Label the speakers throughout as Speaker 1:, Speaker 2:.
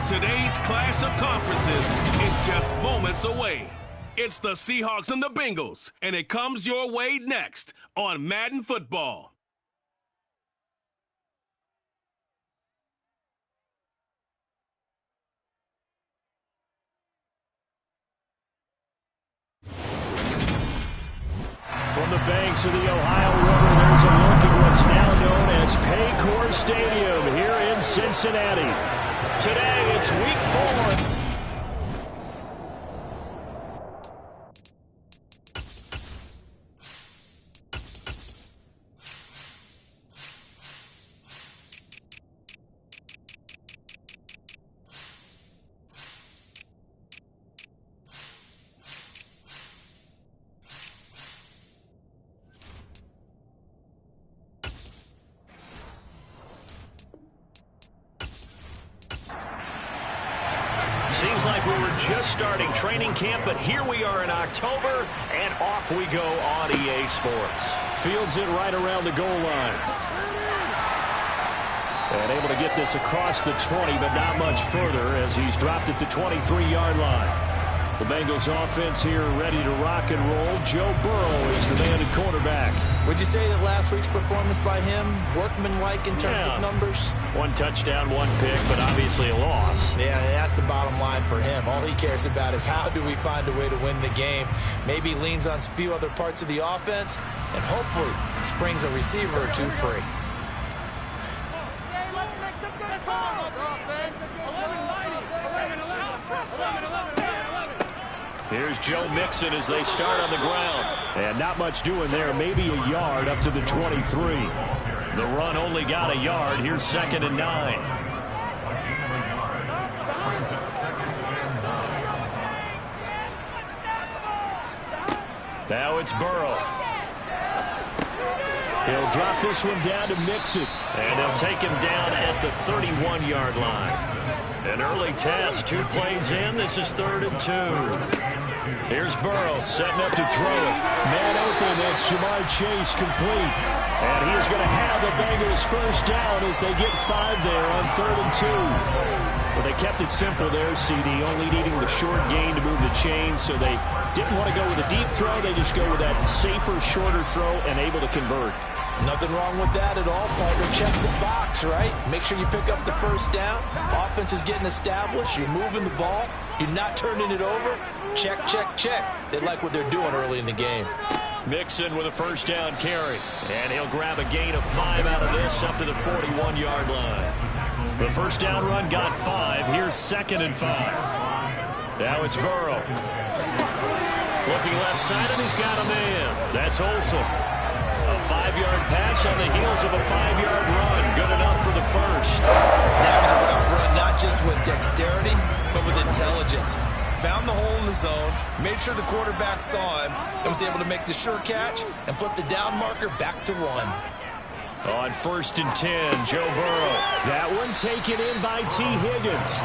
Speaker 1: Today's clash of conferences is just moments away. It's the Seahawks and the Bengals, and it comes your way next on Madden Football.
Speaker 2: From the banks of the Ohio River, there's a look at what's now known as Paycor Stadium here in Cincinnati. Today, it's Week 4. Seems like we were just starting training camp, but here we are in October, and off we go on EA Sports. Fields it right around the goal line. And able to get this across the 20, but not much further as he's dropped it to 23-yard line. The Bengals offense here ready to rock and roll. Joe Burrow is the man at quarterback.
Speaker 3: Would you say that last week's performance by him, workmanlike in terms of numbers?
Speaker 2: 1 touchdown, 1 pick, but obviously a loss.
Speaker 3: Yeah, that's the bottom line for him. All he cares about is how do we find a way to win the game. Maybe leans on a few other parts of the offense, and hopefully springs a receiver or two free.
Speaker 2: Here's Joe Mixon as they start on the ground. And not much doing there. Maybe a yard up to the 23. The run only got a yard. Here's 2nd and 9. Now it's Burrow. He'll drop this one down to Mixon. And they'll take him down at the 31-yard line. An early test, 2 plays in. This is 3rd and 2. Here's Burrow setting up to throw it. Man open, that's Jamar Chase complete. And he is going to have the Bengals first down as they get 5 there on 3rd and 2. Well, they kept it simple there, CD, only needing the short gain to move the chain, so they didn't want to go with a deep throw. They just go with that safer, shorter throw and able to convert.
Speaker 3: Nothing wrong with that at all, partner. Check the box, right? Make sure you pick up the first down. Offense is getting established. You're moving the ball. You're not turning it over. Check, check, check. They like what they're doing early in the game.
Speaker 2: Mixon with a first down carry. And he'll grab a gain of 5 out of this up to the 41-yard line. The first down run got 5. Here's 2nd and 5. Now it's Burrow. Looking left side, and he's got a man. That's Olsen. A 5-yard pass on the heels of a 5-yard run. Good enough for the first.
Speaker 3: That was a route run, not just with dexterity, but with intelligence. Found the hole in the zone, made sure the quarterback saw him, and was able to make the sure catch and flip the down marker back to 1.
Speaker 2: On 1st and 10, Joe Burrow. That one taken in by T. Higgins.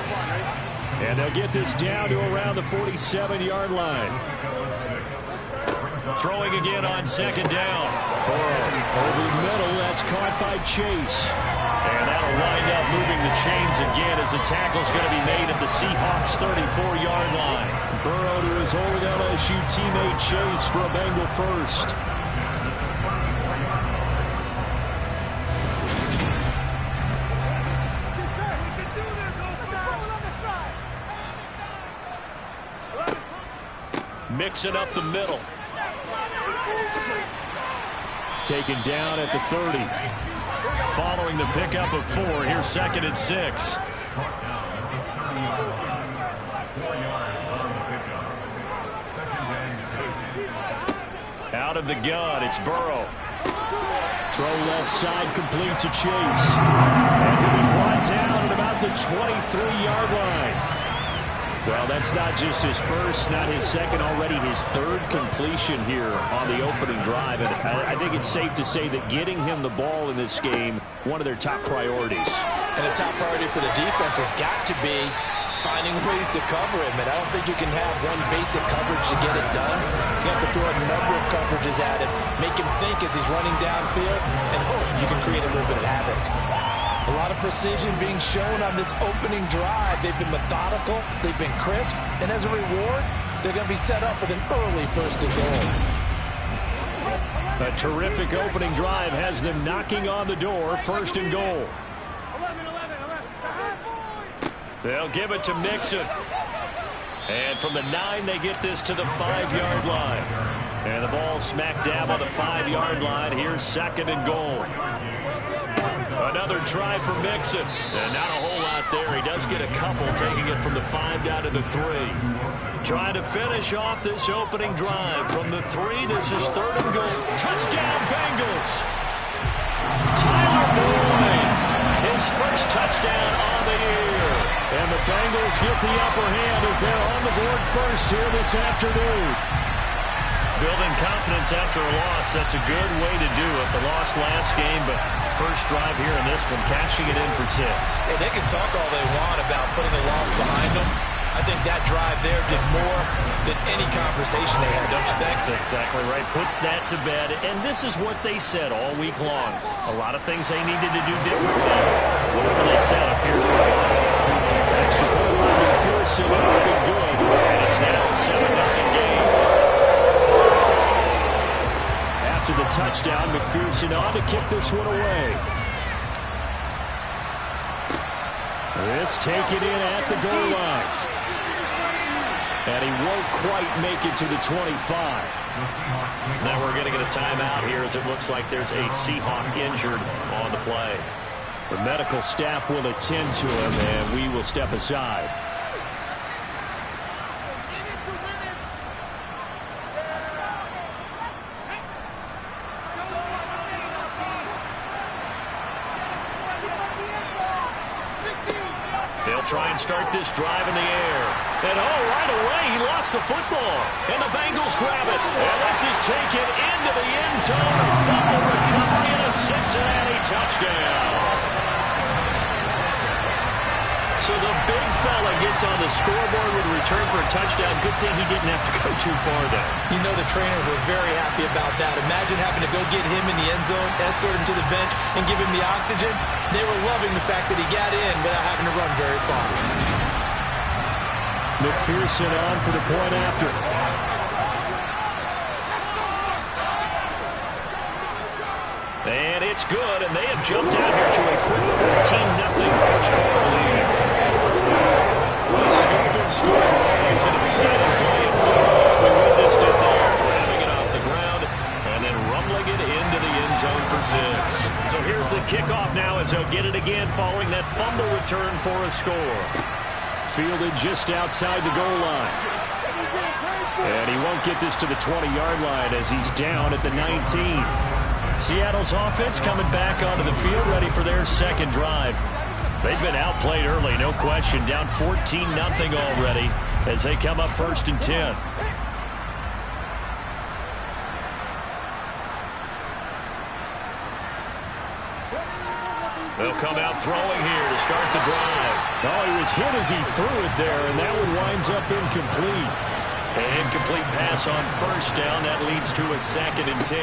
Speaker 2: And they'll get this down to around the 47-yard line. Throwing again on 2nd down. Burrow over the middle. That's caught by Chase. And that'll wind up moving the chains again as the tackle's going to be made at the Seahawks 34-yard line. Burrow to his old LSU teammate Chase for a Bengal first. Mixing up the middle. Taken down at the 30. Following the pickup of 4, here's 2nd and 6. Out of the gun, it's Burrow. Throw left side complete to Chase. And he'll be brought down at about the 23-yard line. Well, that's not just his first, not his second, already his 3rd completion here on the opening drive. And I think it's safe to say that getting him the ball in this game, one of their top priorities.
Speaker 3: And the top priority for the defense has got to be finding ways to cover him. And I don't think you can have one basic coverage to get it done. You have to throw a number of coverages at him, make him think as he's running downfield, and hope you can create a little bit of havoc. A lot of precision being shown on this opening drive. They've been methodical, they've been crisp, and as a reward, they're going to be set up with an early first and goal.
Speaker 2: A terrific opening drive has them knocking on the door, first and goal. They'll give it to Mixon. And from the 9, they get this to the 5-yard line. And the ball smack dab on the 5-yard line. Here's second and goal. Another try for Mixon. And not a whole lot there. He does get a couple, taking it from the 5 down to the 3. Trying to finish off this opening drive. From the 3, this is third and goal. Touchdown, Bengals! Tyler Boyd, his first touchdown on the year. And the Bengals get the upper hand as they're on the board first here this afternoon. Building confidence after a loss, that's a good way to do it. The loss last game, but first drive here in this one, cashing it in for 6.
Speaker 3: Hey, they can talk all they want about putting a loss behind them. I think that drive there did more than any conversation they had, don't you think?
Speaker 2: That's exactly right. Puts that to bed. And this is what they said all week long. A lot of things they needed to do differently. Whatever they said appears to have worked. Extra point by McPherson. Looking good. And it's now a 7-0 game. After the touchdown, McPherson on to kick this one away. This taken in at the goal line. And he won't quite make it to the 25. Now we're going to get a timeout here as it looks like there's a Seahawk injured on the play. The medical staff will attend to him, and we will step aside. They'll try and start this drive in the air. And right away, he lost the football. And the Bengals grab it. And this is taken into the end zone. Fumble recovery and a Cincinnati touchdown. So the big fella gets on the scoreboard with a return for a touchdown. Good thing he didn't have to go too far there.
Speaker 3: You know the trainers were very happy about that. Imagine having to go get him in the end zone, escort him to the bench, and give him the oxygen. They were loving the fact that he got in without having to run very far.
Speaker 2: McPherson on for the point after. And it's good, and they have jumped out here to a quick 14-0 first quarter lead. A scoop and score. It's an exciting play in football. We witnessed it there, grabbing it off the ground and then rumbling it into the end zone for 6. So here's the kickoff now as they'll get it again following that fumble return for a score. Fielded just outside the goal line. And he won't get this to the 20-yard line as he's down at the 19. Seattle's offense coming back onto the field, ready for their second drive. They've been outplayed early, no question. Down 14-0 already as they come up first and 10. They'll come out throwing here to start the drive. Oh, he was hit as he threw it there, and that one winds up incomplete. An incomplete pass on first down. That leads to a 2nd and 10.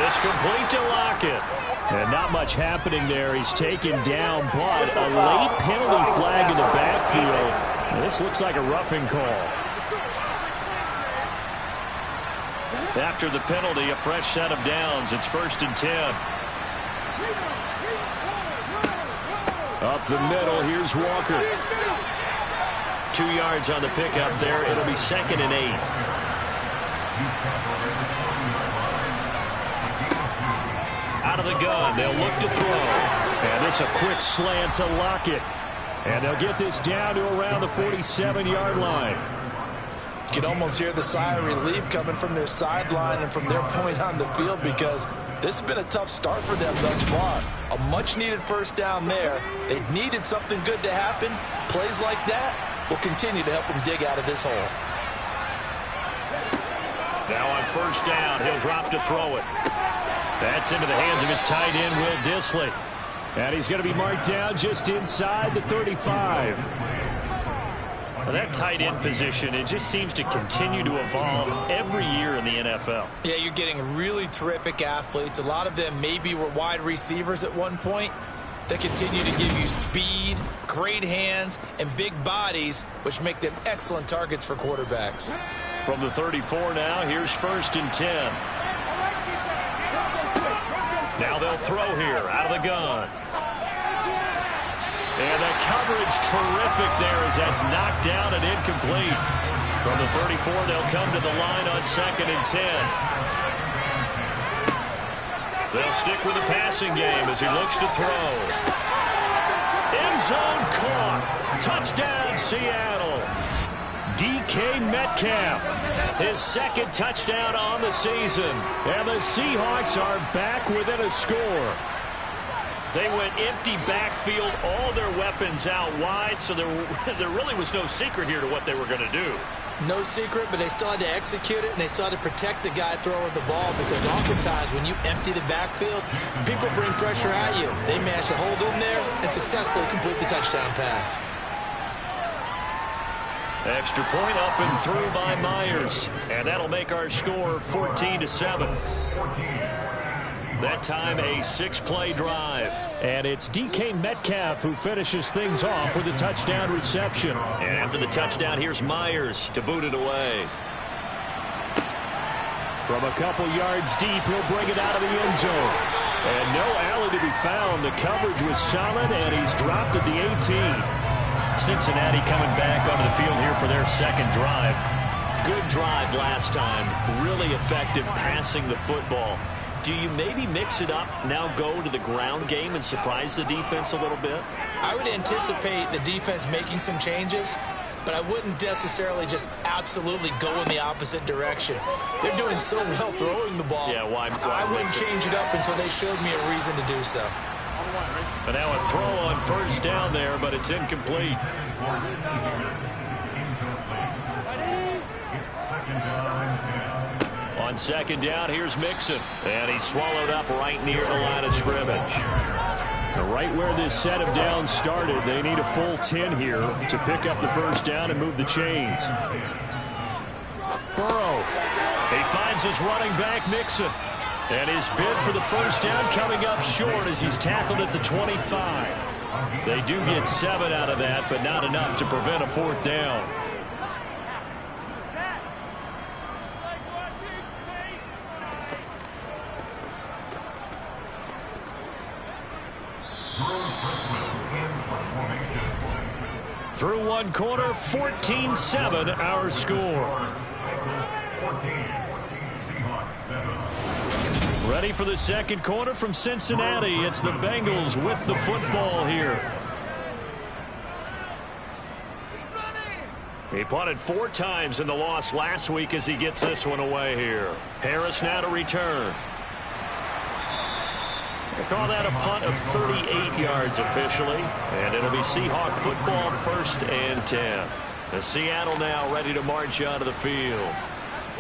Speaker 2: It's complete to Lockett. And not much happening there. He's taken down, but a late penalty flag in the backfield. This looks like a roughing call. After the penalty, a fresh set of downs. It's 1st and 10. Up the middle, here's Walker. 2 yards on the pickup there. It'll be 2nd and 8. Out of the gun, they'll look to throw. And this a quick slant to Lockett. And they'll get this down to around the 47-yard line.
Speaker 3: You can almost hear the sigh of relief coming from their sideline and from their point on the field because this has been a tough start for them thus far. A much-needed first down there. They needed something good to happen. Plays like that will continue to help them dig out of this hole.
Speaker 2: Now on first down, he'll drop to throw it. That's into the hands of his tight end, Will Dissly. And he's going to be marked down just inside the 35. Well, that tight end position, it just seems to continue to evolve every year in the NFL.
Speaker 3: Yeah, you're getting really terrific athletes. A lot of them maybe were wide receivers at one point. They continue to give you speed, great hands, and big bodies, which make them excellent targets for quarterbacks.
Speaker 2: From the 34 now, here's 1st and 10. Now they'll throw here out of the gun. And the coverage terrific there as that's knocked down and incomplete. From the 34, they'll come to the line on 2nd and 10. They'll stick with the passing game as he looks to throw. End zone caught. Touchdown, Seattle. DK Metcalf, his 2nd touchdown on the season. And the Seahawks are back within a score. They went empty backfield, all their weapons out wide, so there really was no secret here to what they were going to do.
Speaker 3: No secret, but they still had to execute it, and they still had to protect the guy throwing the ball, because oftentimes when you empty the backfield, people bring pressure at you. They managed to hold in there and successfully complete the touchdown pass.
Speaker 2: Extra point up and through by Myers, and that'll make our score 14-7. That time a 6-play drive. And it's DK Metcalf who finishes things off with a touchdown reception. And after the touchdown, here's Myers to boot it away. From a couple yards deep, he'll bring it out of the end zone. And no alley to be found. The coverage was solid, and he's dropped at the 18. Cincinnati coming back onto the field here for their 2nd drive. Good drive last time. Really effective passing the football. Do you maybe mix it up, now go to the ground game and surprise the defense a little bit?
Speaker 3: I would anticipate the defense making some changes, but I wouldn't necessarily just absolutely go in the opposite direction. They're doing so well throwing the ball.
Speaker 2: Yeah, why
Speaker 3: I wouldn't change it up until they showed me a reason to do so.
Speaker 2: But now a throw on 1st down there, but it's incomplete. On 2nd down, here's Mixon. And he's swallowed up right near the line of scrimmage. Right where this set of downs started, they need a full 10 here to pick up the 1st down and move the chains. Burrow. He finds his running back, Mixon. And his bid for the 1st down coming up short as he's tackled at the 25. They do get 7 out of that, but not enough to prevent a 4th down. Through one quarter, 14-7 our score. Ready for the 2nd quarter from Cincinnati. It's the Bengals with the football here. He punted 4 times in the loss last week as he gets this one away here. Harris now to return. They call that a punt of 38 yards officially, and it'll be Seahawk football 1st and 10. The Seattle now ready to march onto the field.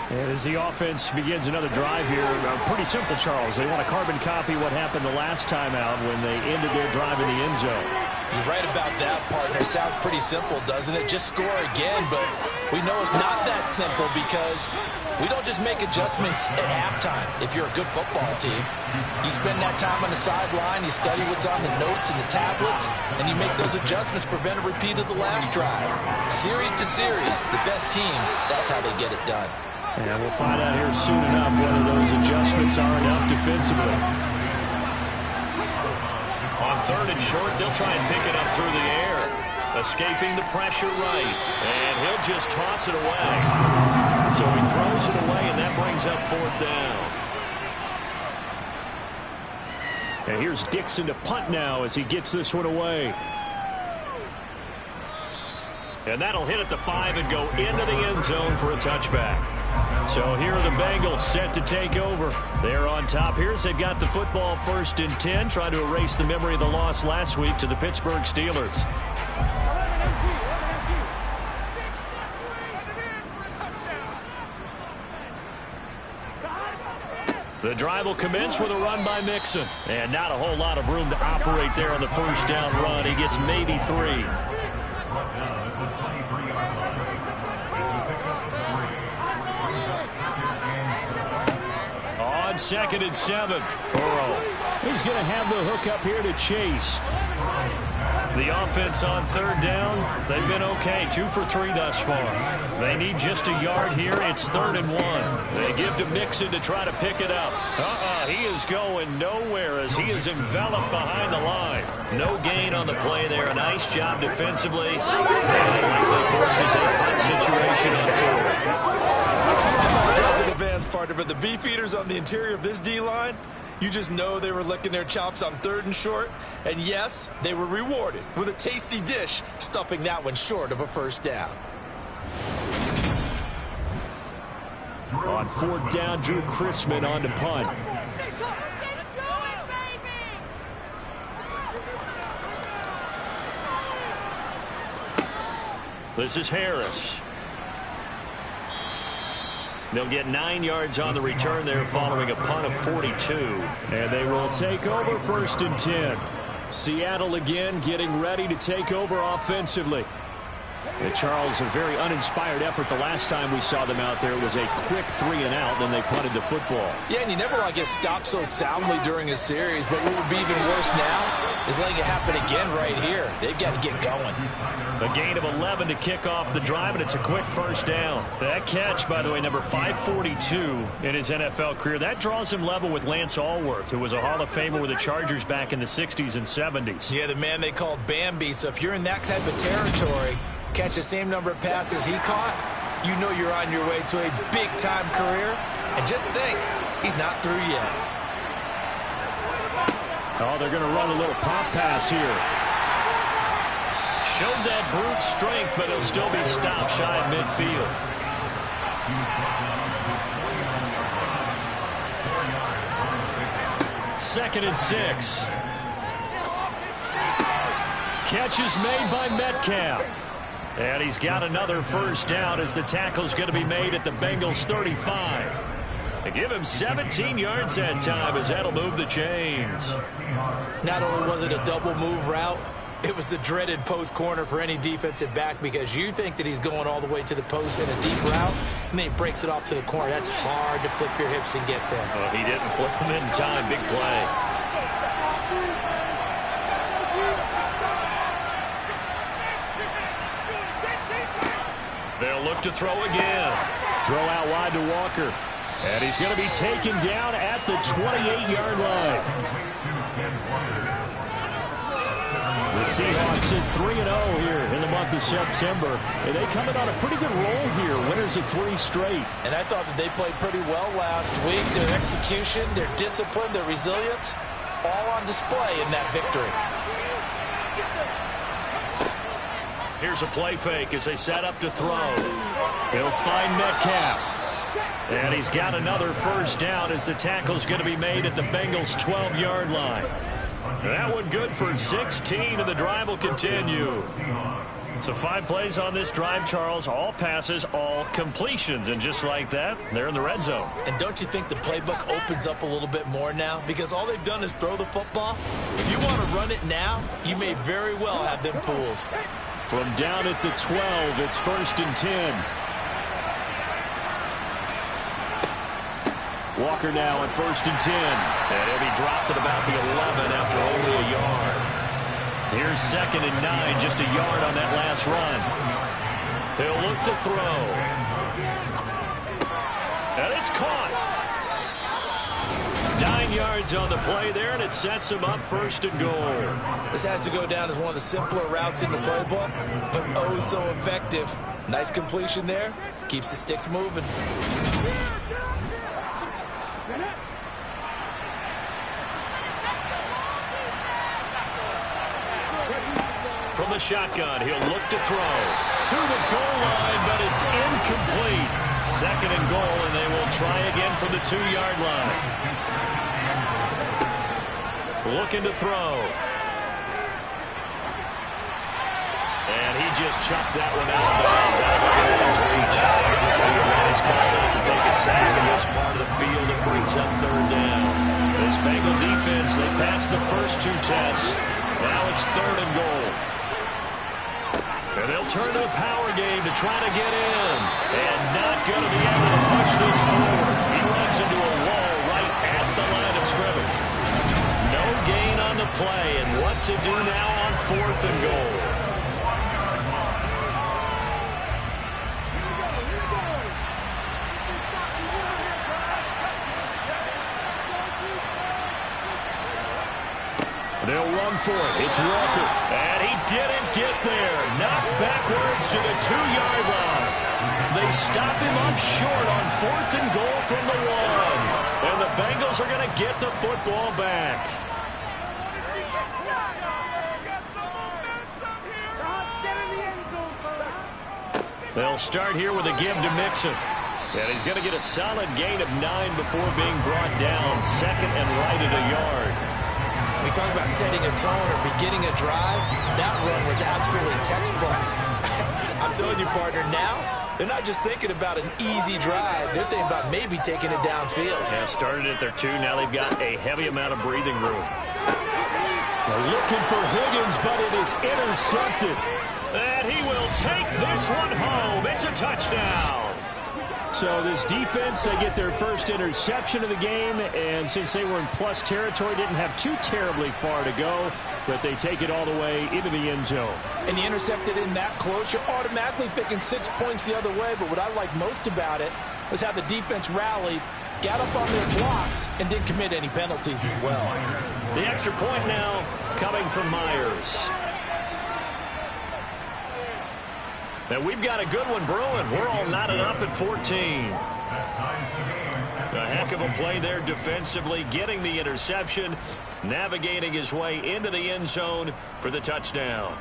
Speaker 2: And as the offense begins another drive here, pretty simple, Charles. They want to carbon copy what happened the last time out when they ended their drive in the end zone.
Speaker 3: You're right about that, partner. Sounds pretty simple, doesn't it? Just score again, but we know it's not that simple because we don't just make adjustments at halftime if you're a good football team. You spend that time on the sideline, you study what's on the notes and the tablets, and you make those adjustments, prevent a repeat of the last drive. Series to series, the best teams, that's how they get it done.
Speaker 2: And we'll find out here soon enough whether those adjustments are enough defensively. On 3rd and short, they'll try and pick it up through the air. Escaping the pressure right. And he'll just toss it away. So he throws it away, and that brings up 4th down. And here's Dixon to punt now as he gets this one away. And that'll hit at the 5 and go into the end zone for a touchback. So here are the Bengals set to take over. They're on top here as they've got the football 1st and 10, trying to erase the memory of the loss last week to the Pittsburgh Steelers. The drive will commence with a run by Mixon. And not a whole lot of room to operate there on the 1st down run. He gets maybe 3. on 2nd and 7. Burrow.
Speaker 4: He's going to have the hook up here to Chase.
Speaker 2: The offense on 3rd down, they've been okay. 2 for 3 thus far. They need just a yard here. It's 3rd and 1. They give to Mixon to try to pick it up. He is going nowhere as he is enveloped behind the line. No gain on the play there. A nice job defensively. And it likely forces a punt situation on 4th.
Speaker 3: That's an advanced partner, but the beefeaters on the interior of this D-line, you just know they were licking their chops on 3rd and short. And yes, they were rewarded with a tasty dish, stuffing that one short of a 1st down.
Speaker 4: On 4th down, Drew Chrisman on to punt.
Speaker 2: This is Harris. They'll get 9 yards on the return there following a punt of 42.
Speaker 4: And they will take over 1st and 10. Seattle again getting ready to take over offensively. And Charles, a very uninspired effort the last time we saw them out there. It was a quick 3 and out, then they punted the football.
Speaker 3: Yeah, and you never want to get stopped so soundly during a series, but what would be even worse now is letting it happen again right here. They've got to get going.
Speaker 2: A gain of 11 to kick off the drive, and it's a quick 1st down. That catch, by the way, number 542 in his NFL career. That draws him level with Lance Allworth, who was a Hall of Famer with the Chargers back in the 60s and 70s.
Speaker 3: Yeah, the man they called Bambi. So if you're in that type of territory, catch the same number of passes he caught, you know you're on your way to a big-time career. And just think, he's not through yet.
Speaker 4: Oh, they're going to run a little pop pass here.
Speaker 2: Showed that brute strength, but he'll still be stopped shy of midfield. Second and 6. Catch is made by Metcalf. And he's got another 1st down as the tackle's going to be made at the Bengals 35. They give him 17 yards that time as that'll move the chains.
Speaker 3: Not only was it a double move route, it was the dreaded post corner for any defensive back because you think that he's going all the way to the post in a deep route, and then he breaks it off to the corner. That's hard to flip your hips and get there.
Speaker 2: Oh, he didn't flip him in time. Big play. They'll look to throw again.
Speaker 4: Throw out wide to Walker. And he's going to be taken down at the 28-yard line. The Seahawks at 3-0 here in the month of September. And they come in on a pretty good roll here. Winners of 3 straight.
Speaker 3: And I thought that they played pretty well last week. Their execution, their discipline, their resilience, all on display in that victory.
Speaker 2: Here's a play fake as they set up to throw. He'll find Metcalf. And he's got another 1st down as the tackle's going to be made at the Bengals' 12-yard line. That one good for 16, and the drive will continue. So 5 plays on this drive, Charles. All passes, all completions. And just like that, they're in the red zone.
Speaker 3: And don't you think the playbook opens up a little bit more now? Because all they've done is throw the football. If you want to run it now, you may very well have them fooled.
Speaker 4: From down at the 12, it's 1st and 10. Walker now at 1st and 10.
Speaker 2: And he'll be dropped at about the 11 after only a yard. Here's 2nd and 9, just a yard on that last run. He'll look to throw. And it's caught. 9 yards on the play there, and it sets him up 1st and goal.
Speaker 3: This has to go down as one of the simpler routes in the playbook, but oh so effective. Nice completion there. Keeps the sticks moving.
Speaker 2: From the shotgun, he'll look to throw. To the goal line, but it's incomplete. 2nd and goal, and they will try again from the 2-yard line. Looking to throw. And he just chucked that one out of bounds out of his reach. He's called out to take a sack in this part of the field. It brings up 3rd down. This Bengal defense, they passed the first 2 tests. Now it's 3rd and goal. And they'll turn to a power game to try to get in. And not going to be able to push this forward. He runs into a wall right on the play, and what to do now on 4th and goal. They'll run for it. It's Walker. And he didn't get there. Knocked backwards to the 2-yard line. They stop him up short on 4th and goal from the 1. And the Bengals are going to get the football back. They'll start here with a give to Mixon. And he's going to get a solid gain of 9 before being brought down. 2nd and right at a yard.
Speaker 3: We talk about setting a tone or beginning a drive. That run was absolutely textbook. I'm telling you, partner, now they're not just thinking about an easy drive. They're thinking about maybe taking it downfield.
Speaker 2: Yeah, started at their 2. Now they've got a heavy amount of breathing room.
Speaker 4: They're looking for Higgins, but it is intercepted.
Speaker 2: And he will take this one home. It's a touchdown.
Speaker 4: So this defense, they get their first interception of the game, and since they were in plus territory, didn't have too terribly far to go, but they take it all the way into the end zone.
Speaker 3: And you intercepted in that close, you're automatically thinking 6 points the other way, but what I like most about it was how the defense rallied, got up on their blocks, and didn't commit any penalties as well.
Speaker 2: The extra point now coming from Myers. And we've got a good one brewing. We're all knotted up at 14. A heck of a play there defensively, getting the interception, navigating his way into the end zone for the touchdown.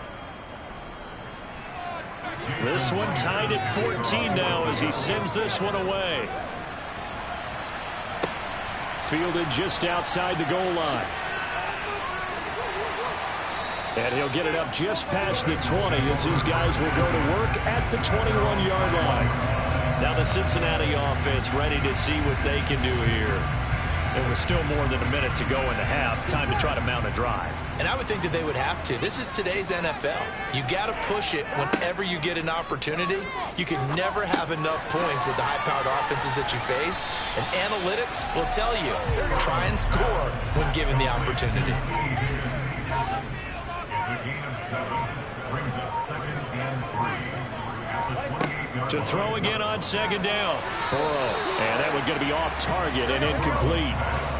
Speaker 2: This one tied at 14 now as he sends this one away.
Speaker 4: Fielded just outside the goal line. And he'll get it up just past the 20 as these guys will go to work at the 21-yard line.
Speaker 2: Now the Cincinnati offense ready to see what they can do here. There was still more than a minute to go in the half. Time to try to mount a drive.
Speaker 3: And I would think that they would have to. This is today's NFL. You got to push it whenever you get an opportunity. You can never have enough points with the high-powered offenses that you face. And analytics will tell you, try and score when given the opportunity.
Speaker 2: To throw again on 2nd down.
Speaker 4: Burrow. And that one going to be off target and incomplete.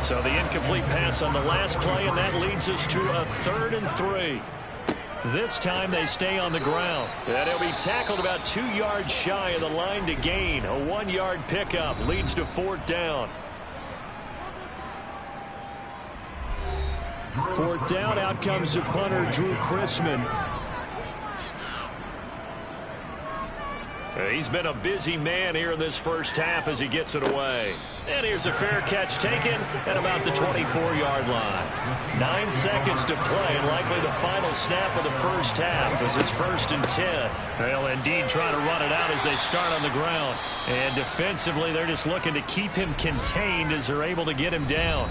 Speaker 2: So the incomplete pass on the last play, and that leads us to a 3rd and 3. This time they stay on the ground. And he'll be tackled about 2 yards shy of the line to gain. A 1-yard pickup leads to 4th down.
Speaker 4: 4th down, out comes the punter, Drew Chrisman.
Speaker 2: He's been a busy man here in this first half as he gets it away. And here's a fair catch taken at about the 24-yard line. 9 seconds to play, and likely the final snap of the first half as it's 1st and 10. They'll indeed try to run it out as they start on the ground. And defensively, they're just looking to keep him contained as they're able to get him down.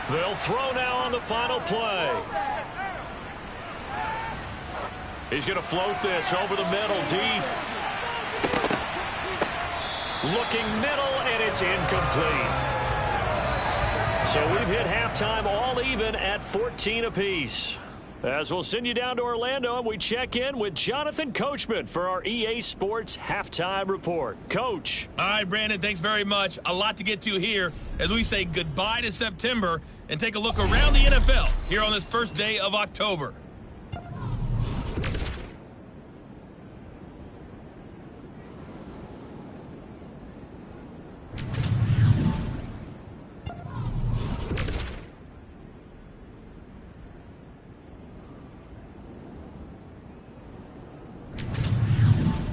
Speaker 2: They'll throw now on the final play. He's going to float this over the middle, deep. Looking middle, and it's incomplete. So we've hit halftime all even at 14 apiece. As we'll send you down to Orlando, and we check in with Jonathan Coachman for our EA Sports Halftime Report. Coach.
Speaker 5: All right, Brandon, thanks very much. A lot to get to here as we say goodbye to September and take a look around the NFL here on this first day of October.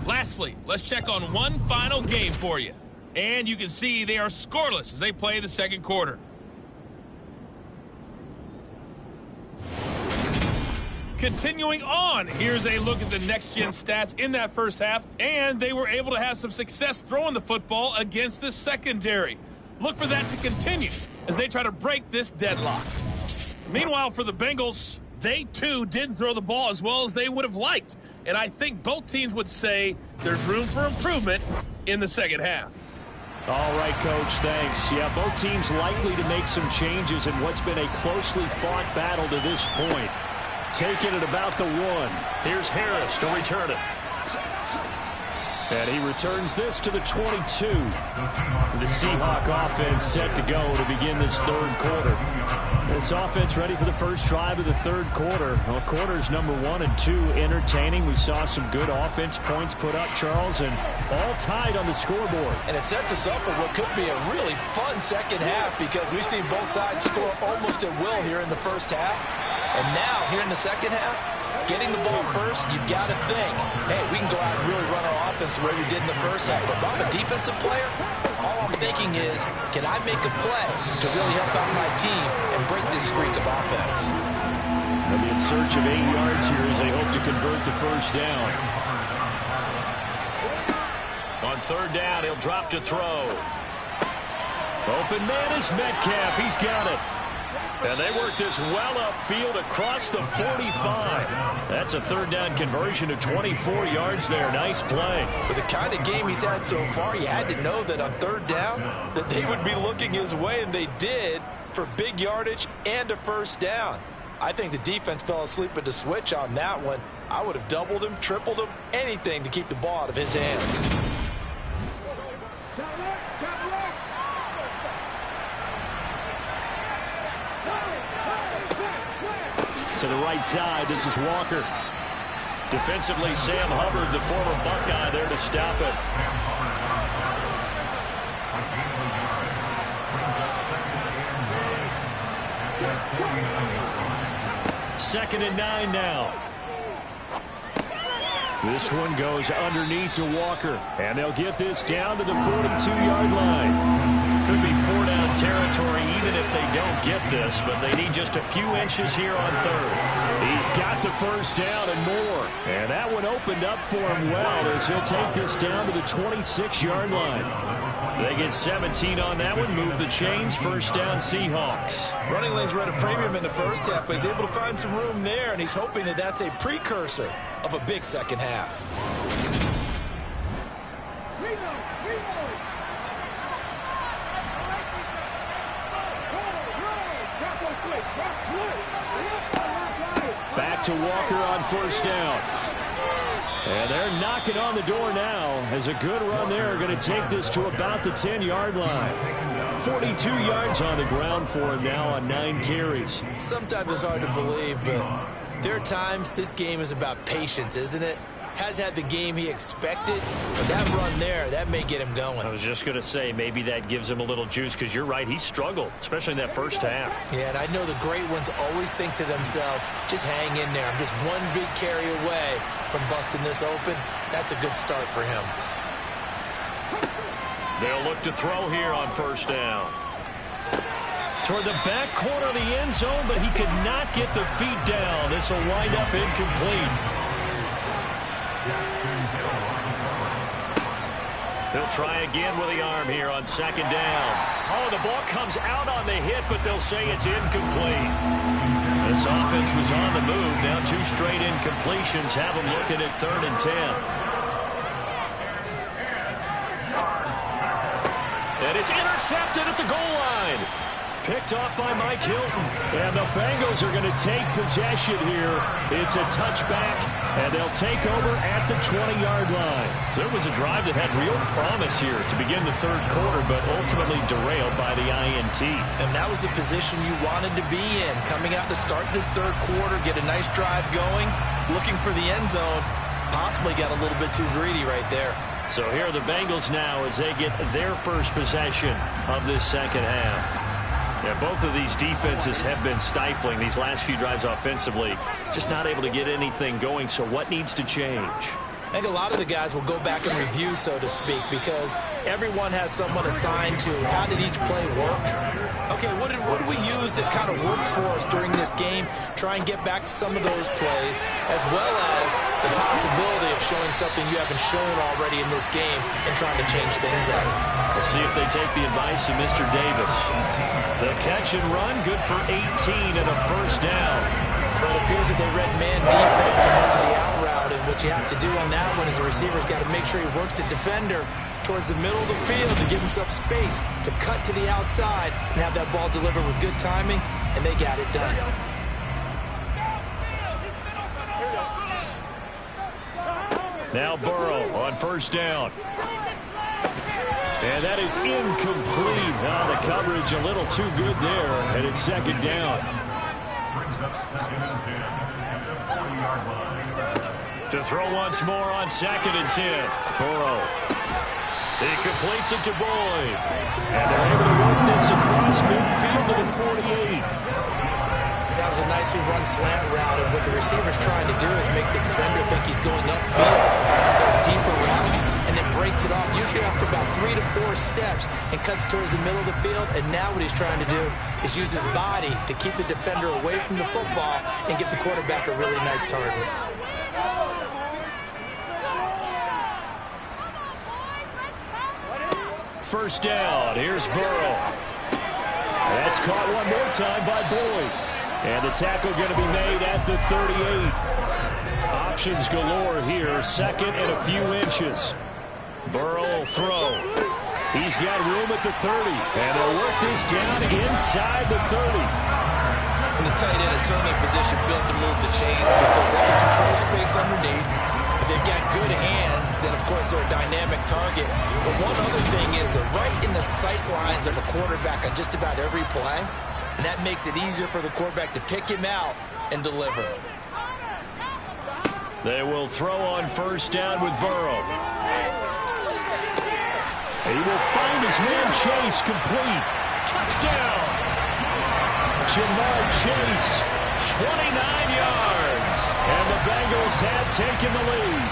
Speaker 5: Lastly, let's check on one final game for you. And you can see they are scoreless as they play the second quarter. Continuing on, here's a look at the next-gen stats in that first half, and they were able to have some success throwing the football against the secondary. Look for that to continue as they try to break this deadlock. Meanwhile, for the Bengals, they too didn't throw the ball as well as they would have liked. and I think both teams would say there's room for improvement in the second half.
Speaker 4: All right, Coach, thanks. Yeah, both teams likely to make some changes in what's been a closely fought battle to this point. Taking it about the 1.
Speaker 2: Here's Harris to return it.
Speaker 4: And he returns this to the 22. The Seahawk offense set to go to begin this third quarter. This offense ready for the first drive of the third quarter. Well, quarters number 1 and 2 entertaining. We saw some good offense points put up, Charles, and all tied on the scoreboard.
Speaker 3: And it sets us up for what could be a really fun second half because we've seen both sides score almost at will here in the first half. And now, here in the second half, getting the ball first, you've got to think, hey, we can go out and really run our offense the way we did in the first half. But if I'm a defensive player, all I'm thinking is, can I make a play to really help out my team and break this streak of offense?
Speaker 4: They'll be in search of 8 yards here as they hope to convert the first down.
Speaker 2: On third down, he'll drop to throw.
Speaker 4: Open man is Metcalf. He's got it.
Speaker 2: And they work this well upfield across the 45. That's a third down conversion of 24 yards there. Nice play.
Speaker 3: With the kind of game he's had so far, you had to know that on third down that they would be looking his way, and they did for big yardage and a first down. I think the defense fell asleep at the switch on that one. I would have doubled him, tripled him, anything to keep the ball out of his hands.
Speaker 4: To the right side, this is Walker.
Speaker 2: Defensively, Sam Hubbard, the former Buckeye, there to stop it.
Speaker 4: Second and 9 now. This one goes underneath to Walker, and they'll get this down to the 42-yard line.
Speaker 2: Could be 4-down territory even if they don't get this, but they need just a few inches here on third.
Speaker 4: He's got the first down and more. And that one opened up for him well as he'll take this down to the 26-yard line.
Speaker 2: They get 17 on that one, move the chains, first down Seahawks.
Speaker 3: Running lanes were at a premium in the first half, but he's able to find some room there, and he's hoping that that's a precursor of a big second half.
Speaker 4: Back to Walker on first down. And they're knocking on the door now as a good run there are going to take this to about the 10-yard line. 42 yards on the ground for him now on 9 carries.
Speaker 3: Sometimes it's hard to believe, but there are times this game is about patience, isn't it? Has had the game he expected, but that run there, that may get him going.
Speaker 2: I was just going to say, maybe that gives him a little juice because you're right, he struggled, especially in that first half.
Speaker 3: Yeah, and I know the great ones always think to themselves, just hang in there. I'm just one big carry away from busting this open. That's a good start for him.
Speaker 2: They'll look to throw here on first down.
Speaker 4: Toward the back corner of the end zone, but he could not get the feet down. This will wind up incomplete.
Speaker 2: He'll try again with the arm here on second down. Oh, the ball comes out on the hit, but they'll say it's incomplete. This offense was on the move. Now 2 straight incompletions have them looking at 3rd and 10. And it's intercepted at the goal line. Picked off by Mike Hilton.
Speaker 4: And the Bengals are going to take possession here. It's a touchback, and they'll take over at the 20-yard line.
Speaker 2: So it was a drive that had real promise here to begin the third quarter, but ultimately derailed by the INT.
Speaker 3: And that was the position you wanted to be in. Coming out to start this third quarter, get a nice drive going, looking for the end zone. Possibly got a little bit too greedy right there.
Speaker 2: So here are the Bengals now as they get their first possession of this second half. Yeah, both of these defenses have been stifling these last few drives offensively. Just not able to get anything going, so what needs to change?
Speaker 3: I think a lot of the guys will go back and review, so to speak, because everyone has someone assigned to how did each play work. Okay, what did we use that kind of worked for us during this game? Try and get back to some of those plays, as well as the possibility of showing something you haven't shown already in this game and trying to change things up.
Speaker 2: We'll see if they take the advice of Mr. Davis. The catch and run, good for 18 and a first down.
Speaker 3: But it appears that they read man defense and went to the out route, and with what you have to do on that one is the receiver's got to make sure he works the defender towards the middle of the field to give himself space to cut to the outside and have that ball delivered with good timing, and they got it done.
Speaker 4: Now Burrow on first down. And that is incomplete. Oh, the coverage a little too good there, and it's second down. To throw once more on 2nd and 10. Burrow. He completes it to Boyd. And they're able to work this across midfield to the 48.
Speaker 3: That was a nicely run slant route, and what the receiver's trying to do is make the defender think he's going upfield to a deeper route, and then breaks it off, usually after about 3 to 4 steps, and cuts towards the middle of the field. And now what he's trying to do is use his body to keep the defender away from the football and give the quarterback a really nice target.
Speaker 4: First down. Here's Burrow. That's caught one more time by Boyd. And the tackle going to be made at the 38. Options galore here. 2nd and a few inches. Burrow will throw. He's got room at the 30. And they'll work this down inside the 30.
Speaker 3: And the tight end is certainly a position built to move the chains because they can control space underneath. If they've got good hands, then of course they're a dynamic target. But one other thing is they're right in the sight lines of a quarterback on just about every play. And that makes it easier for the quarterback to pick him out and deliver.
Speaker 4: They will throw on first down with Burrow. He will find his man Chase complete. Touchdown! Jamar Chase, 29 yards. And the Bengals have taken the lead.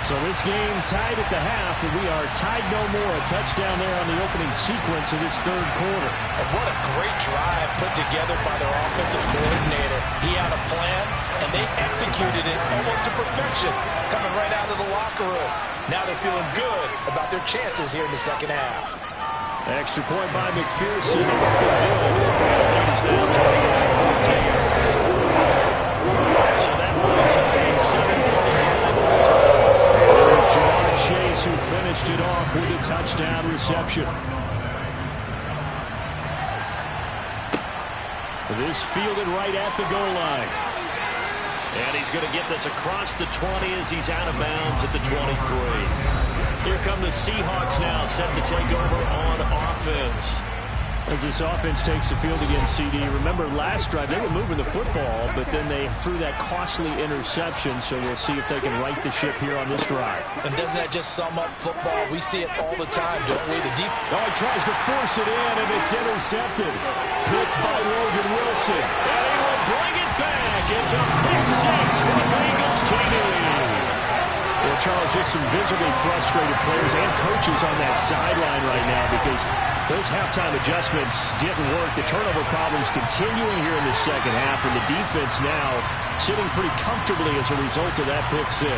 Speaker 4: So this game tied at the half, and we are tied no more. A touchdown there on the opening sequence of this 3rd quarter.
Speaker 3: And what a great drive put together by their offensive coordinator. He had a plan, and they executed it almost to perfection, coming right out of the locker room. Now they're feeling good about their chances here in the second half.
Speaker 4: Extra point by McPherson. It is now 21-14. So that will take a 7-play drive overtime. Jamar Chase, who finished it off with a touchdown reception. This fielded right at the goal line. And he's going to get this across the 20 as he's out of bounds at the 23. Here come the Seahawks now, set to take over on offense. As this offense takes the field against CD, remember last drive they were moving the football, but then they threw that costly interception, so we'll see if they can right the ship here on this drive.
Speaker 3: And doesn't that just sum up football? We see it all the time, don't we? The deep.
Speaker 4: Oh, he tries to force it in, and it's intercepted. Picked by Logan Wilson. And he will bring it back. It's a pick 6 for the Bengals TV. Well, Charles, just some visibly frustrated players and coaches on that sideline right now because those halftime adjustments didn't work. The turnover problems continuing here in the second half, and the defense now sitting pretty comfortably as a result of that pick 6.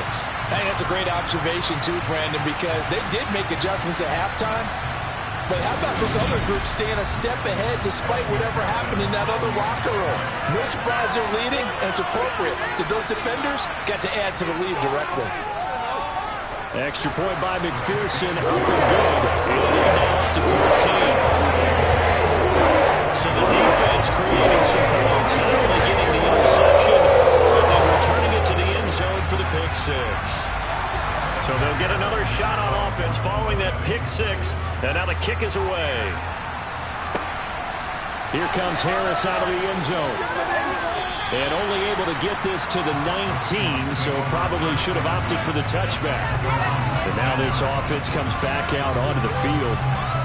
Speaker 3: Hey, that's a great observation too, Brandon, because they did make adjustments at halftime. But how about this other group staying a step ahead despite whatever happened in that other locker room? No surprise they're leading, and it's appropriate that those defenders got to add to the lead directly.
Speaker 4: Extra point by McPherson, up and good. And now up to 14. So the defense creating some points, not only getting the interception, but then returning it to the end zone for the pick 6. So they'll get another shot on offense following that pick 6, and now the kick is away. Here comes Harris out of the end zone. And only able to get this to the 19, so probably should have opted for the touchback. And now this offense comes back out onto the field.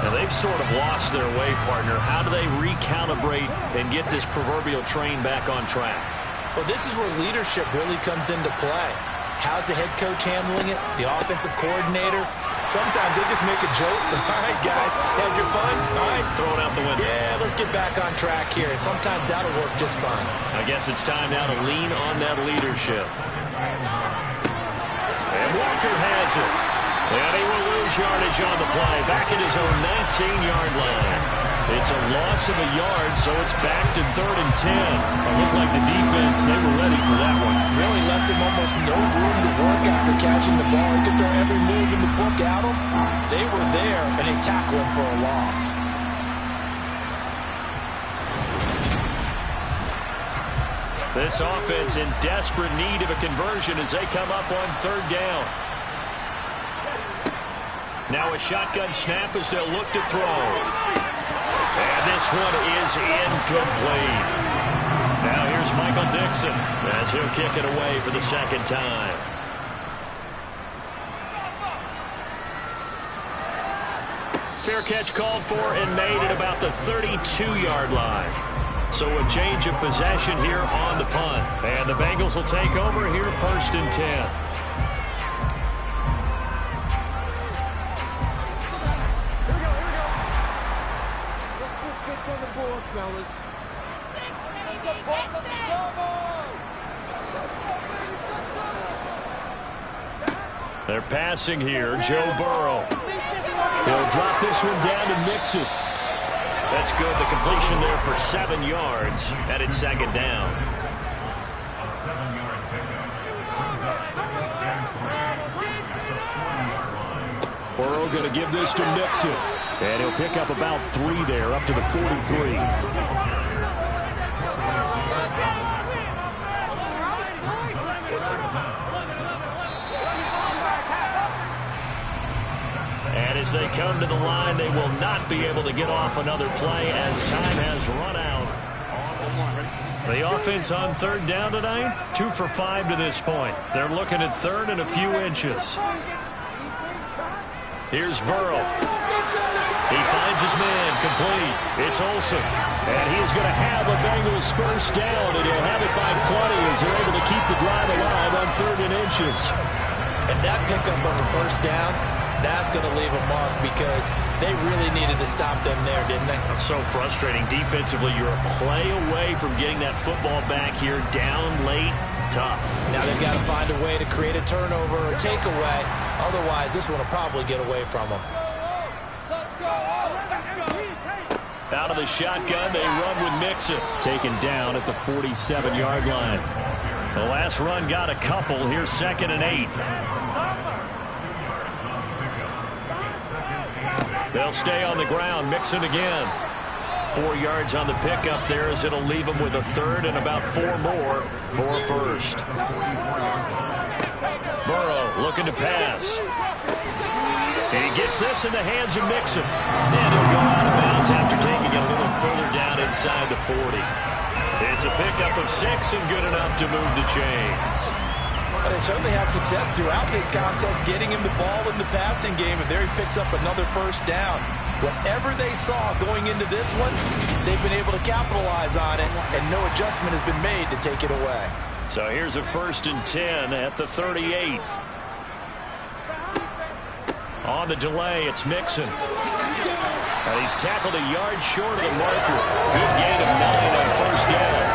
Speaker 4: Now they've sort of lost their way, partner. How do they recalibrate and get this proverbial train back on track?
Speaker 3: Well, this is where leadership really comes into play. How's the head coach handling it? The offensive coordinator? Sometimes they just make a joke. All right, guys, had your fun? All right.
Speaker 4: Throw it out the window.
Speaker 3: Yeah, let's get back on track here. And sometimes that'll work just fine.
Speaker 4: I guess it's time now to lean on that leadership. And Walker has it. And he will lose yardage on the play. Back at his own 19-yard line. It's a loss of a yard, so it's back to 3rd and 10. It looked like the defense, they were ready for that one.
Speaker 3: Really left him almost no room to work after catching the ball. He could throw every move in the book at him. They were there, and they tackled him for a loss.
Speaker 4: This offense in desperate need of a conversion as they come up on 3rd down. Now a shotgun snap as they'll look to throw. And this one is incomplete. Now here's Michael Dixon as he'll kick it away for the 2nd time. Fair catch called for and made at about the 32-yard line. So a change of possession here on the punt. And the Bengals will take over here 1st and 10. They're passing here. Joe Burrow. He'll drop this one down to Mixon. That's good. The completion there for 7 yards. And it's 2nd down. Burrow going to give this to Mixon. And he'll pick up about 3 there, up to the 43. And as they come to the line, they will not be able to get off another play as time has run out. The offense on 3rd down tonight, 2 for 5 to this point. They're looking at 3rd and a few inches. Here's Burrow. He finds his man complete. It's Olsen. And he is going to have the Bengals 1st down, and he'll have it by plenty as they're able to keep the drive alive on 3rd and inches.
Speaker 3: And that pickup of a 1st down, that's going to leave a mark because they really needed to stop them there, didn't they?
Speaker 4: So frustrating. Defensively, you're a play away from getting that football back here down late. Tough.
Speaker 3: Now they've got to find a way to create a turnover or takeaway. Otherwise, this one will probably get away from them.
Speaker 4: Out of the shotgun, they run with Mixon. Taken down at the 47-yard line. The last run got a couple. Here's 2nd and 8. They'll stay on the ground. Mixon again. 4 yards on the pickup there as it'll leave them with a 3rd and about 4 more for 1st. Burrow looking to pass. And he gets this in the hands of Mixon. And he'll go out of bounds after taking it a little further down inside the 40. It's a pickup of 6 and good enough to move the chains.
Speaker 3: Well, they certainly had success throughout this contest getting him the ball in the passing game, and there he picks up another 1st down. Whatever they saw going into this one, they've been able to capitalize on it, and no adjustment has been made to take it away.
Speaker 4: So here's a 1st and 10 at the 38. On the delay, it's Mixon. And he's tackled a yard short of the marker. Good gain of 9 on 1st down.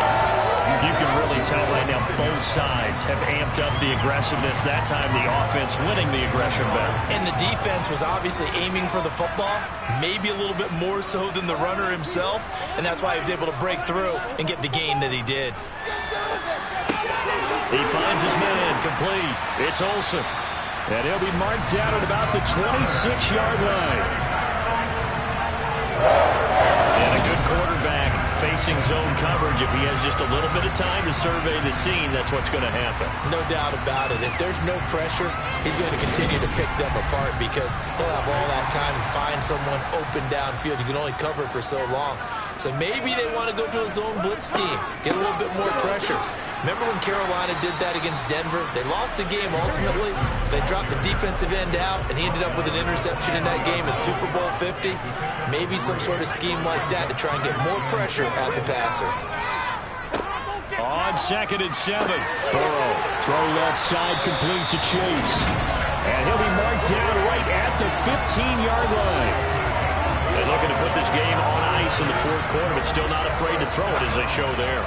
Speaker 4: You can really tell right now both sides have amped up the aggressiveness. That time the offense winning the aggression battle.
Speaker 3: And the defense was obviously aiming for the football, maybe a little bit more so than the runner himself, and that's why he was able to break through and get the gain that he did.
Speaker 4: He finds his man complete. It's Olsen. And he'll be marked down at about the 26-yard line. And a good quarterback facing zone coverage. If he has just a little bit of time to survey the scene, that's what's going to happen.
Speaker 3: No doubt about it. If there's no pressure, he's going to continue to pick them apart because he'll have all that time to find someone open downfield. You can only cover for so long. So maybe they want to go to a zone blitz scheme, get a little bit more pressure. Remember when Carolina did that against Denver? They lost the game ultimately. They dropped the defensive end out, and he ended up with an interception in that game in Super Bowl 50. Maybe some sort of scheme like that to try and get more pressure at the passer.
Speaker 4: On 2nd and 7. Burrow, throw left side complete to Chase. And he'll be marked down right at the 15-yard line. They're looking to put this game on ice in the 4th quarter, but still not afraid to throw it as they show there.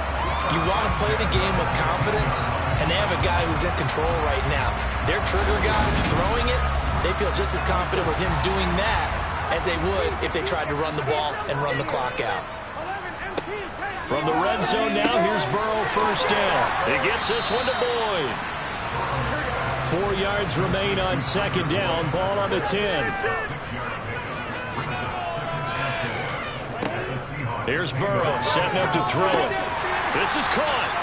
Speaker 3: You want to play the game with confidence, and they have a guy who's in control right now. Their trigger guy throwing it, they feel just as confident with him doing that as they would if they tried to run the ball and run the clock out.
Speaker 2: From the red zone now, here's Burrow, first down. He gets this one to Boyd.
Speaker 4: 4 yards remain on second down. Ball on the 10.
Speaker 2: Here's Burrow setting up to throw it. This is caught.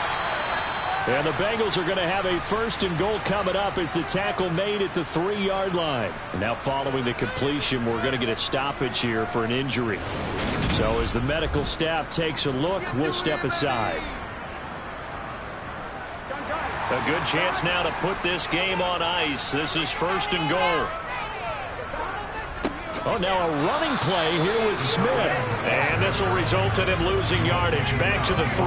Speaker 4: And the Bengals are going to have a first and goal coming up as the tackle made at the 3-yard line. And now following the completion, we're going to get a stoppage here for an injury. So as the medical staff takes a look, we'll step aside.
Speaker 2: A good chance now to put this game on ice. This is first and goal.
Speaker 4: Oh, now a running play here with Smith.
Speaker 2: And this will result in him losing yardage. Back to the 3.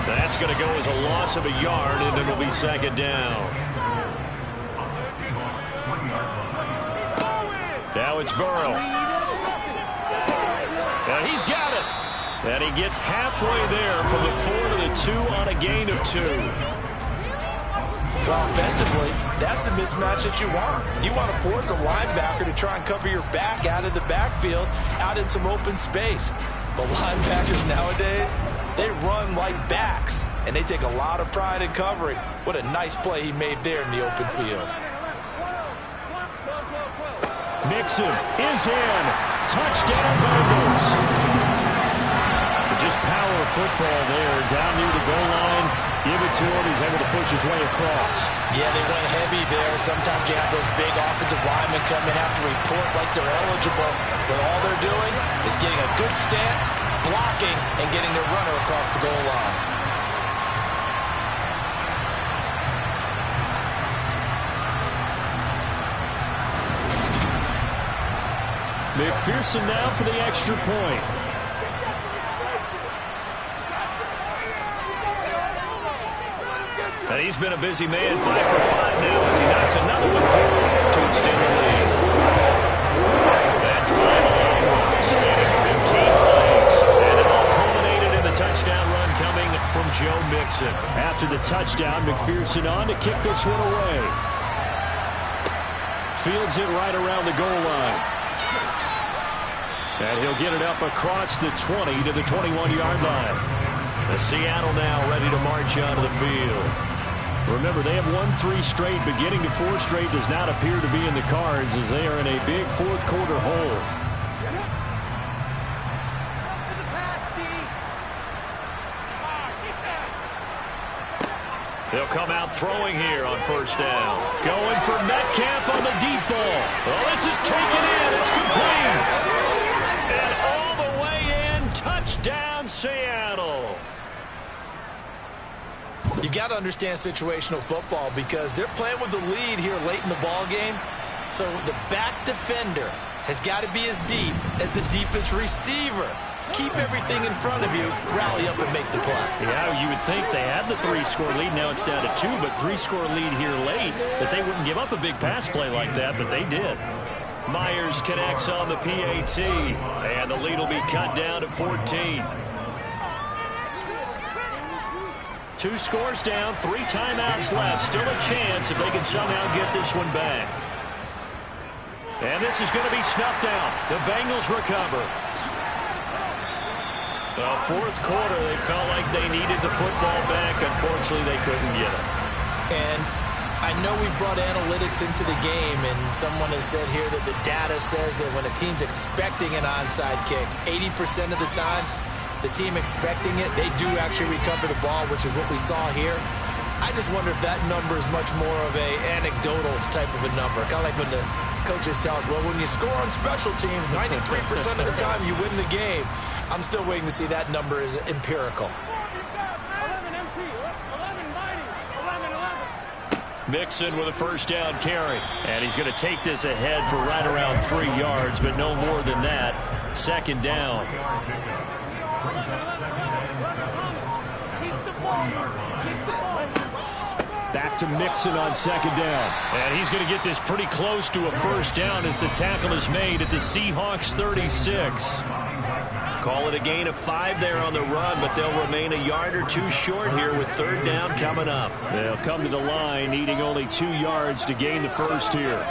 Speaker 2: That's going to go as a loss of a yard, and it'll be second down. Now it's Burrow. And he's got it. And he gets halfway there from the 4 to the 2 on a gain of 2.
Speaker 3: Well, offensively, that's the mismatch that you want. You want to force a linebacker to try and cover your back out of the backfield, out in some open space. But linebackers nowadays, they run like backs, and they take a lot of pride in covering. What a nice play he made there in the open field.
Speaker 4: Mixon is in. Touchdown, Bengals. Just power football there, down near the goal line. Give it to him. He's able to push his way across.
Speaker 3: Yeah, they went heavy there. Sometimes you have those big offensive linemen come in, have to report like they're eligible. But all they're doing is getting a good stance, blocking, and getting their runner across the goal line.
Speaker 4: McPherson now for the extra point.
Speaker 2: And he's been a busy man, 5 for 5 now as he knocks another one through to extend the lead. That drive alone, spanning 15 plays, and it all culminated in the touchdown run coming from Joe Mixon.
Speaker 4: After the touchdown, McPherson on to kick this one away. Fields it right around the goal line. And he'll get it up across the 20 to the 21-yard line.
Speaker 2: The Seattle now ready to march onto the field.
Speaker 4: Remember, they have won 3 straight. Beginning to 4 straight does not appear to be in the cards as they are in a big fourth-quarter hole.
Speaker 2: They'll come out throwing here on first down. Going for Metcalf on the deep ball. Oh, this is taken in. It's complete. And all the way in, touchdown Seattle.
Speaker 3: You've got to understand situational football because they're playing with the lead here late in the ball game. So the back defender has got to be as deep as the deepest receiver. Keep everything in front of you, rally up and make the play.
Speaker 2: Yeah, you would think they had the 3-score lead. Now it's down to 2, but 3-score lead here late, that they wouldn't give up a big pass play like that, but they did. Myers connects on the PAT, and the lead will be cut down to 14. 2 scores down, 3 timeouts left. Still a chance if they can somehow get this one back. And this is going to be snuffed out. The Bengals recover. The fourth quarter, they felt like they needed the football back. Unfortunately, they couldn't get it.
Speaker 3: And I know we brought analytics into the game, and someone has said here that the data says that when a team's expecting an onside kick, 80% of the time, the team expecting it, they do actually recover the ball, which is what we saw here. I just wonder if that number is much more of a anecdotal type of a number. Kind of like when the coaches tell us, well, when you score on special teams, 93% of the time you win the game. I'm still waiting to see that number is empirical.
Speaker 2: Mixon with a first down carry. And he's going to take this ahead for right around 3 yards, but no more than that. Second down.
Speaker 4: Back to Mixon on second down.
Speaker 2: And he's going to get this pretty close to a first down as the tackle is made at the Seahawks 36. Call it a gain of 5 there on the run, but they'll remain a yard or 2 short here with third down coming up.
Speaker 4: They'll come to the line needing only 2 yards to gain the first here.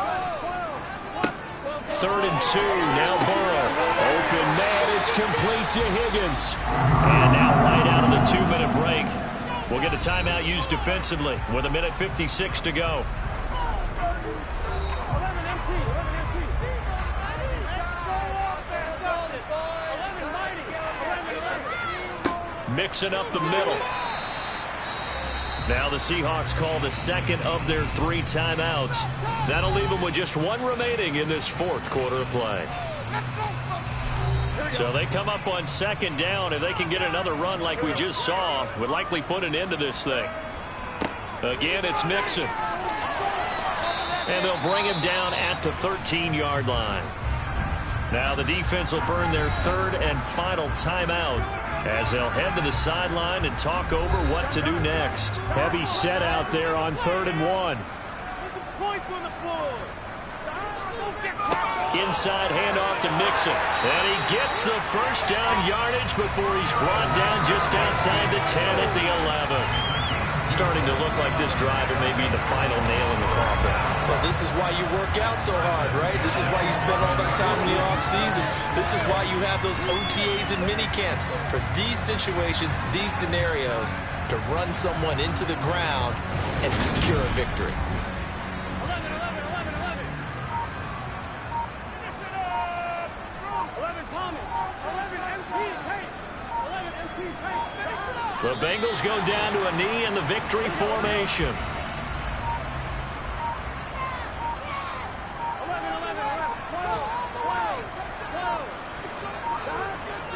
Speaker 2: 3rd and 2. Now Burrow.
Speaker 4: Open man, it's complete to Higgins.
Speaker 2: And now right out of the 2-minute break. We'll get a timeout used defensively with 1:56 to go. Mixing up the middle. Now the Seahawks call the second of their 3 timeouts. That'll leave them with just 1 remaining in this 4th quarter of play. So they come up on 2nd down. If they can get another run like we just saw, would likely put an end to this thing. Again, it's Mixon. And they'll bring him down at the 13-yard line. Now the defense will burn their 3rd and final timeout as they'll head to the sideline and talk over what to do next.
Speaker 4: Heavy set out there on 3rd and 1.
Speaker 2: Inside handoff to Mixon. And he gets the first down yardage before he's brought down just outside the 10 at the 11. Starting to look like this drive, it may be the final nail in the coffin.
Speaker 3: Well, this is why you work out so hard, right? This is why you spend all that time in the offseason. This is why you have those OTAs and mini camps. For these situations, these scenarios, to run someone into the ground and secure a victory.
Speaker 2: The Bengals go down to a knee in the victory formation.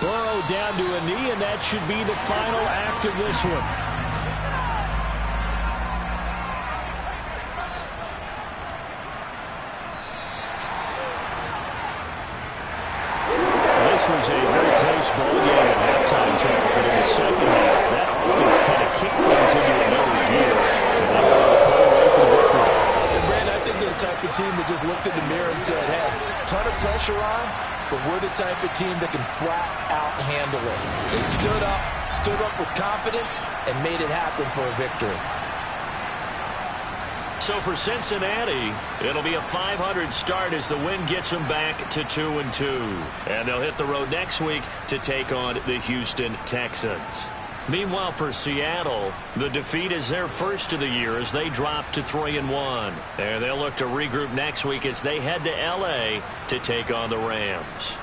Speaker 4: Burrow down to a knee, and that should be the final act of this one. This was a very close ball game at halftime, Charles, but in the second half, that offense kind of kicked things into another gear, and they were able to pull away from victory.
Speaker 3: And, Brandon, I think they're the type of team that just looked in the mirror and said, hey, ton of pressure on, but we're the type of team that can flat out handle it. They stood up with confidence, and made it happen for a victory.
Speaker 2: So for Cincinnati, it'll be a .500 start as the win gets them back to 2-2. And they'll hit the road next week to take on the Houston Texans. Meanwhile, for Seattle, the defeat is their first of the year as they drop to 3-1. And they'll look to regroup next week as they head to L.A. to take on the Rams.